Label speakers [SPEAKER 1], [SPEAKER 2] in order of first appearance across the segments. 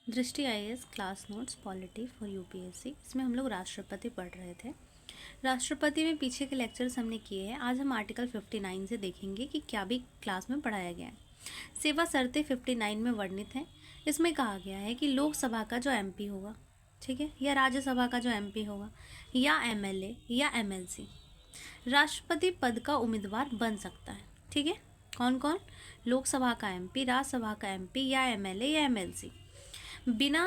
[SPEAKER 1] दृष्टि IAS class notes polity for UPSC. इसमें हम लोग राष्ट्रपति पढ़ रहे थे। राष्ट्रपति में पीछे के लेक्चर्स हमने किए हैं। आज हम आर्टिकल 59 से देखेंगे कि क्या भी क्लास में पढ़ाया गया है। सेवा शर्तें 59 में वर्णित हैं। इसमें कहा गया है कि लोकसभा का जो एमपी होगा, ठीक है, या राज्यसभा का जो एमपी होगा, या एमएलए या एमएलसी, राष्ट्रपति पद का उम्मीदवार बन सकता है। ठीक है, कौन कौन? लोकसभा का एमपी, राज्यसभा का एमपी, या एमएलए या एमएलसी। बिना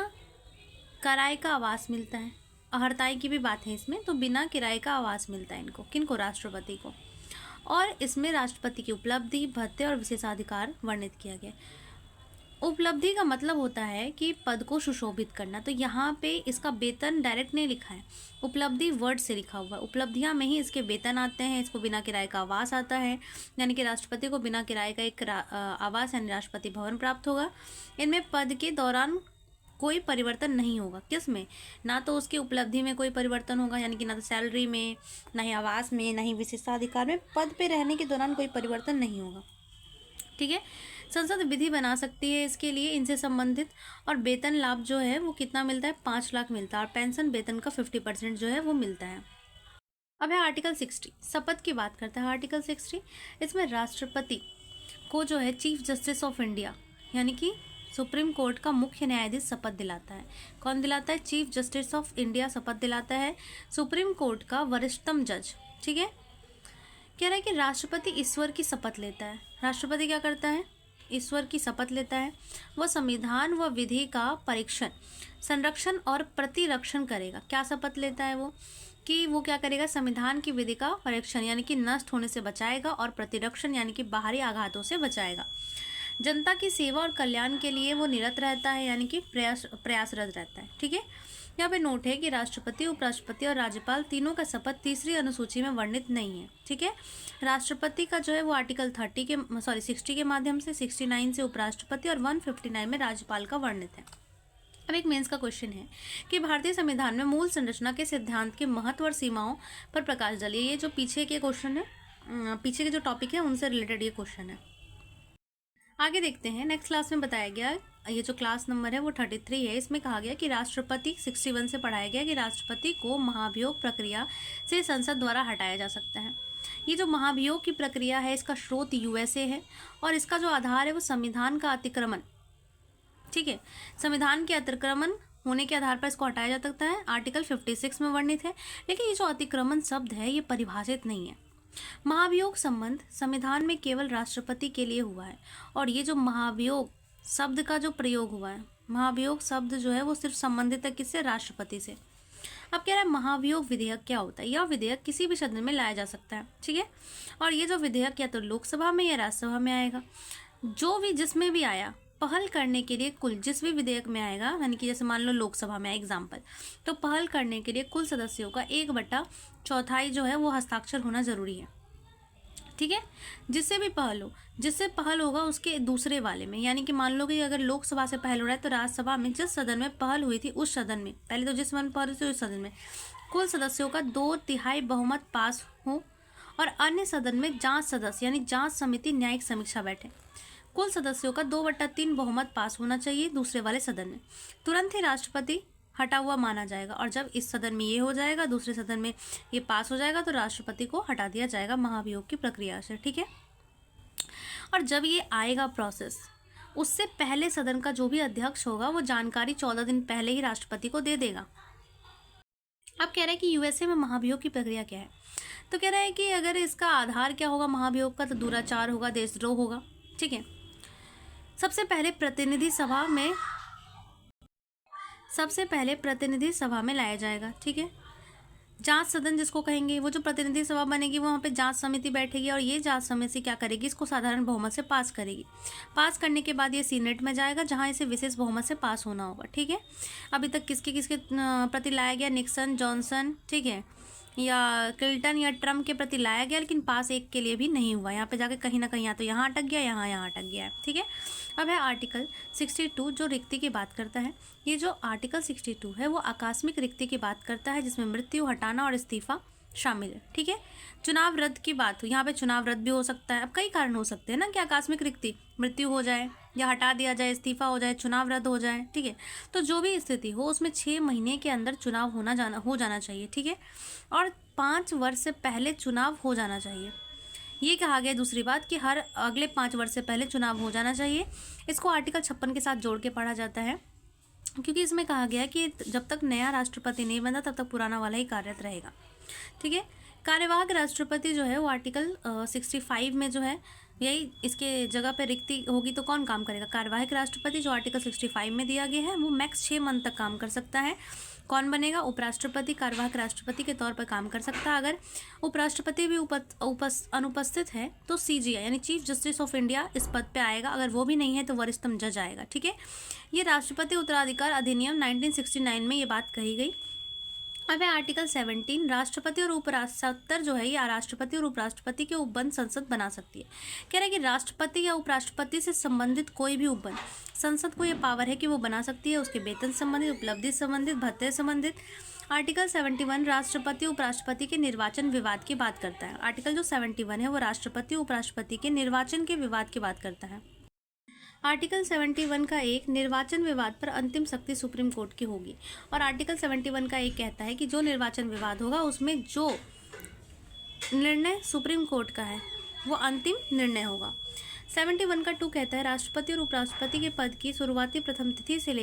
[SPEAKER 1] किराए का आवास मिलता है। अहर्ताई की भी बात है इसमें, तो बिना किराए का आवास मिलता है इनको, किनको? राष्ट्रपति को। और इसमें राष्ट्रपति की उपलब्धि, भत्ते और विशेषाधिकार वर्णित किया गया। उपलब्धि का मतलब होता है कि पद को सुशोभित करना। तो यहाँ पे इसका वेतन डायरेक्ट नहीं लिखा है, उपलब्धि वर्ड से लिखा हुआ है। उपलब्धियाँ में ही इसके वेतन आते हैं। इसको बिना किराए का आवास आता है, यानी कि राष्ट्रपति को बिना किराए का एक आवास यानी राष्ट्रपति भवन प्राप्त होगा। इनमें पद के दौरान कोई परिवर्तन नहीं होगा। किस में? ना तो उसकी उपलब्धि में कोई परिवर्तन होगा, यानी कि ना तो सैलरी में, ना ही आवास में, ना ही विशेषाधिकार में। पद पे रहने के दौरान कोई परिवर्तन नहीं होगा। ठीक है, संसद विधि बना सकती है इसके लिए, इनसे संबंधित। और वेतन लाभ जो है वो कितना मिलता है? 5 लाख मिलता है। और पेंशन वेतन का 50% जो है वो मिलता है। अब है आर्टिकल 60, शपथ की बात करता है आर्टिकल 60। इसमें राष्ट्रपति को जो है चीफ जस्टिस ऑफ इंडिया यानी कि सुप्रीम कोर्ट का मुख्य न्यायाधीश शपथ दिलाता है। कौन दिलाता है? चीफ जस्टिस ऑफ इंडिया शपथ दिलाता है, सुप्रीम कोर्ट का वरिष्ठतम जज। ठीक है, कह रहा है कि राष्ट्रपति ईश्वर की शपथ लेता है। राष्ट्रपति क्या करता है? ईश्वर की शपथ लेता है। वह संविधान व विधि का परीक्षण, संरक्षण और प्रतिरक्षण करेगा। क्या शपथ लेता है वो? कि वो क्या करेगा? संविधान की विधि का परीक्षण यानी कि नष्ट होने से बचाएगा, और प्रतिरक्षण यानी कि बाहरी आघातों से बचाएगा। जनता की सेवा और कल्याण के लिए वो निरत रहता है, यानी कि प्रयासरत रहता है। ठीक है, यहाँ पे नोट है कि राष्ट्रपति, उपराष्ट्रपति और राज्यपाल तीनों का शपथ तीसरी अनुसूची में वर्णित नहीं है। ठीक है, राष्ट्रपति का जो है वो आर्टिकल 60 के माध्यम से, 69 से उपराष्ट्रपति और 159 में राज्यपाल का वर्णित है। अब एक मेंस का क्वेश्चन है कि भारतीय संविधान में मूल संरचना के सिद्धांत के महत्व और सीमाओं पर प्रकाश डालिए। ये जो पीछे के क्वेश्चन है, पीछे के जो टॉपिक है उनसे रिलेटेड ये क्वेश्चन है। आगे देखते हैं। नेक्स्ट क्लास में बताया गया, ये जो क्लास नंबर है वो 33 है। इसमें कहा गया कि राष्ट्रपति 61 से पढ़ाया गया कि राष्ट्रपति को महाभियोग प्रक्रिया से संसद द्वारा हटाया जा सकता है। ये जो महाभियोग की प्रक्रिया है इसका स्रोत यूएसए है, और इसका जो आधार है वो संविधान का अतिक्रमण। ठीक है, संविधान के अतिक्रमण होने के आधार पर इसको हटाया जा सकता है। आर्टिकल 56 में वर्णित है। लेकिन ये जो अतिक्रमण शब्द है ये परिभाषित नहीं है। महाभियोग संबंध संविधान में केवल राष्ट्रपति के लिए हुआ है, और ये जो महाभियोग शब्द का जो प्रयोग हुआ है, महाभियोग शब्द जो है वो सिर्फ संबंधित है किससे? राष्ट्रपति से। अब कह रहा है महाभियोग विधेयक क्या होता है? यह विधेयक किसी भी सदन में लाया जा सकता है। ठीक है, और ये जो विधेयक या तो लोकसभा में या राज्यसभा में आएगा। जो भी जिसमें भी आया, पहल करने के लिए कुल, जिस भी विधेयक में आएगा, यानी कि जैसे मान लो लोकसभा में एग्जाम्पल, तो पहल करने के लिए कुल सदस्यों का 1/4 जो है वो हस्ताक्षर होना जरूरी है। ठीक है, जिससे भी पहल हो, जिससे पहल होगा उसके दूसरे वाले में, यानी कि मान लो कि अगर लोकसभा से पहल हो रहा है तो राज्यसभा में जिस सदन में पहल हुई थी उस सदन में, पहले तो जिस सदन में पहल हुई थी उस सदन में कुल सदस्यों का 2/3 बहुमत पास हो, और अन्य सदन में जांच सदस्य यानी जांच समिति न्यायिक समीक्षा बैठे। कुल सदस्यों का 2/3 बहुमत पास होना चाहिए दूसरे वाले सदन में। तुरंत ही राष्ट्रपति हटा हुआ माना जाएगा, और जब इस सदन में ये हो जाएगा, दूसरे सदन में ये पास हो जाएगा, तो राष्ट्रपति को हटा दिया जाएगा महाभियोग की प्रक्रिया से। ठीक है, और जब ये आएगा प्रोसेस, उससे पहले सदन का जो भी अध्यक्ष होगा वो जानकारी 14 दिन पहले ही राष्ट्रपति को दे देगा। अब कह रहे हैं कि यूएसए में महाभियोग की प्रक्रिया क्या है, तो कह रहा है कि अगर इसका आधार क्या होगा महाभियोग का, तो दुराचार होगा, देशद्रोह होगा। ठीक है, सबसे पहले प्रतिनिधि सभा में लाया जाएगा। ठीक है, जांच सदन जिसको कहेंगे, वो जो प्रतिनिधि सभा बनेगी वहाँ पे जांच समिति बैठेगी, और ये जांच समिति क्या करेगी? इसको साधारण बहुमत से पास करेगी। पास करने के बाद ये सीनेट में जाएगा, जहाँ इसे विशेष बहुमत से पास होना होगा। ठीक है, अभी तक किसके किसके प्रति लाया गया? निक्सन, जॉनसन, ठीक है, या क्लिंटन या ट्रम्प के प्रति लाया गया, लेकिन पास एक के लिए भी नहीं हुआ। यहाँ पे जाके कहीं ना कहीं या तो यहाँ अटक गया, यहाँ अटक गया है। ठीक है, अब है आर्टिकल 62 जो रिक्ति की बात करता है। ये जो आर्टिकल 62 है वो आकस्मिक रिक्ति की बात करता है, जिसमें मृत्यु, हटाना और इस्तीफा शामिल है। ठीक है, चुनाव रद्द की बात हो, यहाँ पे चुनाव रद्द भी हो सकता है। अब कई कारण हो सकते हैं ना कि आकस्मिक रिक्ति, मृत्यु हो जाए या हटा दिया जाए, इस्तीफा हो जाए, चुनाव रद्द हो जाए, ठीक है। तो जो भी स्थिति हो उसमें 6 महीने के अंदर चुनाव हो जाना चाहिए, ठीक है। और 5 वर्ष से पहले चुनाव हो जाना चाहिए। ये कहा गया दूसरी बात कि हर अगले 5 वर्ष से पहले चुनाव हो जाना चाहिए। इसको आर्टिकल 56 के साथ जोड़ के पढ़ा जाता है, क्योंकि इसमें कहा गया कि जब तक नया राष्ट्रपति नहीं बनता तब तक पुराना वाला ही कार्यरत रहेगा, ठीक है। कार्यवाहक राष्ट्रपति जो है वो आर्टिकल 65 में जो है, यही इसके जगह पे रिक्ति होगी तो कौन काम करेगा? कार्यवाहक राष्ट्रपति, जो आर्टिकल 65 में दिया गया है। वो मैक्स 6 मंथ तक काम कर सकता है। कौन बनेगा? उपराष्ट्रपति कार्यवाहक राष्ट्रपति के तौर पर काम कर सकता है। अगर उपराष्ट्रपति भी अनुपस्थित है तो CJI यानी चीफ जस्टिस ऑफ इंडिया इस पद पे आएगा। अगर वो भी नहीं है तो वरिष्ठतम जज आएगा, ठीक है। ये राष्ट्रपति उत्तराधिकार अधिनियम 1969 में ये बात कही गई। अब है आर्टिकल 17, राष्ट्रपति और उपराष्ट्रपति जो है ये राष्ट्रपति और उपराष्ट्रपति के उपबन संसद बना सकती है। कह रहा है कि राष्ट्रपति या उपराष्ट्रपति से संबंधित कोई भी उपबन संसद को ये पावर है कि वो बना सकती है, उसके वेतन संबंधित, उपलब्धि संबंधित, भत्ते संबंधित। आर्टिकल 71 राष्ट्रपति उपराष्ट्रपति के निर्वाचन विवाद की बात करता है। आर्टिकल जो 71 है वो राष्ट्रपति उपराष्ट्रपति के निर्वाचन के विवाद की बात करता है। आर्टिकल 71 का एक, निर्वाचन विवाद पर अंतिम शक्ति सुप्रीम कोर्ट की होगी। और आर्टिकल 71 का एक कहता है कि जो निर्वाचन विवाद होगा उसमें जो निर्णय सुप्रीम कोर्ट का है वो अंतिम निर्णय होगा। 71 का 2 कहता है राष्ट्रपति और उपराष्ट्रपति के पद की शुरुआती प्रथम तिथि से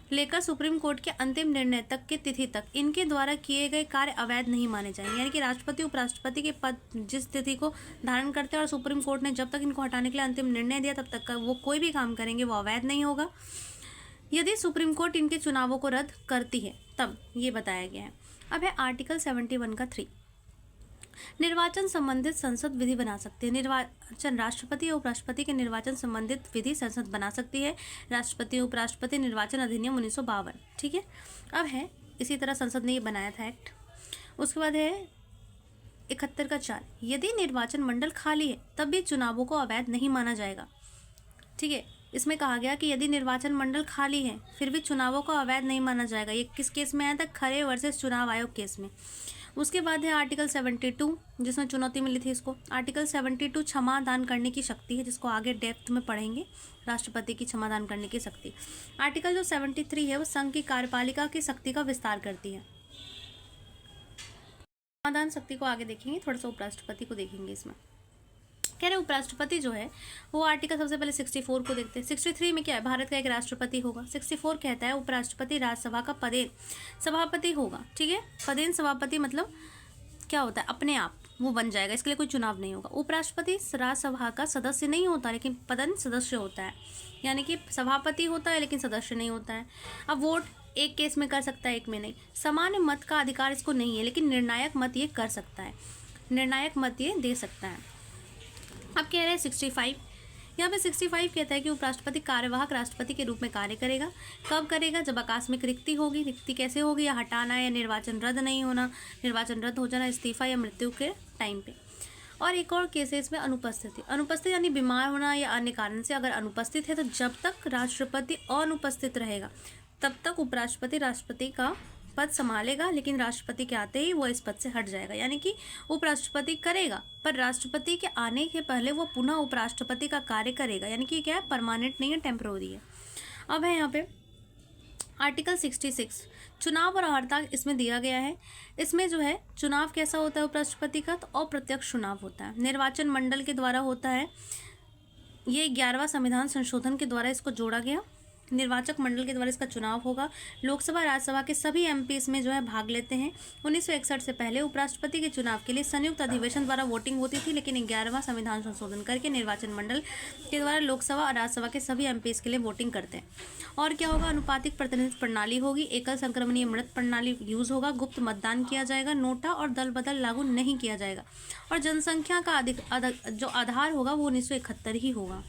[SPEAKER 1] लेकर सुप्रीम कोर्ट के अंतिम निर्णय तक के तिथि तक इनके द्वारा किए गए कार्य अवैध नहीं माने जाएंगे। यानी कि राष्ट्रपति उपराष्ट्रपति के पद जिस तिथि को धारण करते हैं और सुप्रीम कोर्ट ने जब तक इनको हटाने के लिए अंतिम निर्णय दिया तब तक का वो कोई भी काम करेंगे वो अवैध नहीं होगा। यदि सुप्रीम कोर्ट इनके चुनावों को रद्द करती है तब ये बताया गया है। अब है आर्टिकल 71 का 3, निर्वाचन संबंधित संसद विधि बना सकती है। निर्वाचन राष्ट्रपति और उपराष्ट्रपति के निर्वाचन संबंधित विधि संसद बना सकती है। राष्ट्रपति उपराष्ट्रपति निर्वाचन अधिनियम 1952, ठीक है। अब है इसी तरह संसद ने ये बनाया था एक्ट। उसके बाद है 71 का 4, यदि निर्वाचन मंडल खाली है तब भी चुनावों को अवैध नहीं माना जाएगा, ठीक है। इसमें कहा गया कि यदि निर्वाचन मंडल खाली है फिर भी चुनावों को अवैध नहीं माना जाएगा। ये किस केस में आया था? खरे वर्सेस चुनाव आयोग केस में। उसके बाद है आर्टिकल 72, जिसमें चुनौती मिली थी इसको। आर्टिकल 72 क्षमा दान करने की शक्ति है, जिसको आगे डेप्थ में पढ़ेंगे, राष्ट्रपति की क्षमा दान करने की शक्ति। आर्टिकल जो 73 है वो संघ की कार्यपालिका की शक्ति का विस्तार करती है। क्षमा दान शक्ति को आगे देखेंगे, थोड़ा सा उपराष्ट्रपति को देखेंगे इसमें। कह रहे उपराष्ट्रपति जो है वो आर्टिकल सबसे पहले 64 को देखते हैं। 63 में क्या है? भारत का एक राष्ट्रपति होगा। 64 कहता है उपराष्ट्रपति राज्यसभा का पदेन सभापति होगा, ठीक है। पदेन सभापति मतलब क्या होता है? अपने आप वो बन जाएगा, इसके लिए कोई चुनाव नहीं होगा। उपराष्ट्रपति राज्यसभा का सदस्य नहीं होता लेकिन पदेन सदस्य होता है, यानी कि सभापति होता है लेकिन सदस्य नहीं होता है। अब वोट एक केस में कर सकता है, एक में नहीं। सामान्य मत का अधिकार इसको नहीं है लेकिन निर्णायक मत ये कर सकता है, निर्णायक मत ये दे सकता है। अब कह रहे हैं 65, यहाँ पे 65 कहता है कि उपराष्ट्रपति कार्यवाहक राष्ट्रपति के रूप में कार्य करेगा। कब करेगा? जब आकस्मिक रिक्ति होगी। रिक्ति कैसे होगी? या हटाना, या निर्वाचन रद्द नहीं होना, निर्वाचन रद्द हो जाना, इस्तीफा या मृत्यु के टाइम पे। और एक और केस है इसमें अनुपस्थिति। अनुपस्थित यानी बीमार होना या अन्य कारण से अगर अनुपस्थित है तो जब तक राष्ट्रपति अनुपस्थित रहेगा तब तक उपराष्ट्रपति राष्ट्रपति का पद संभालेगा, लेकिन राष्ट्रपति के आते ही वो इस पद से हट जाएगा। यानी कि उपराष्ट्रपति करेगा पर राष्ट्रपति के आने के पहले वो पुनः उपराष्ट्रपति का कार्य करेगा। यानी कि क्या है? परमानेंट नहीं है, टेम्पररी है। अब है यहाँ पे आर्टिकल 66, चुनाव और अर्हता इसमें दिया गया है। इसमें जो है चुनाव कैसा होता है उपराष्ट्रपति का? तो अप्रत्यक्ष चुनाव होता है, निर्वाचन मंडल के द्वारा होता है। ये 11वां संविधान संशोधन के द्वारा इसको जोड़ा गया। निर्वाचक मंडल के द्वारा इसका चुनाव होगा। लोकसभा राज्यसभा के सभी MP इसमें जो है भाग लेते हैं। 1961 से पहले उपराष्ट्रपति के चुनाव के लिए संयुक्त अधिवेशन द्वारा वोटिंग होती थी, लेकिन 11वां संविधान संशोधन करके निर्वाचन मंडल के द्वारा लोकसभा और राज्यसभा के सभी MP के लिए वोटिंग करते हैं। और क्या होगा? अनुपातिक प्रतिनिधित्व प्रणाली होगी, एकल संक्रमणीय मृत प्रणाली यूज होगा, गुप्त मतदान किया जाएगा, नोटा और दल बदल लागू नहीं किया जाएगा, और जनसंख्या का जो आधार होगा वो 1971 ही होगा।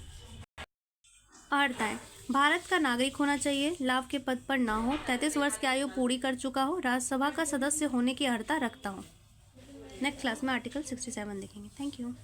[SPEAKER 1] अर्हताएं: भारत का नागरिक होना चाहिए, लाभ के पद पर ना हो, 33 वर्ष की आयु पूरी कर चुका हो, राज्यसभा का सदस्य होने की अर्हता रखता हो। नेक्स्ट क्लास में आर्टिकल 67 देखेंगे। Thank you.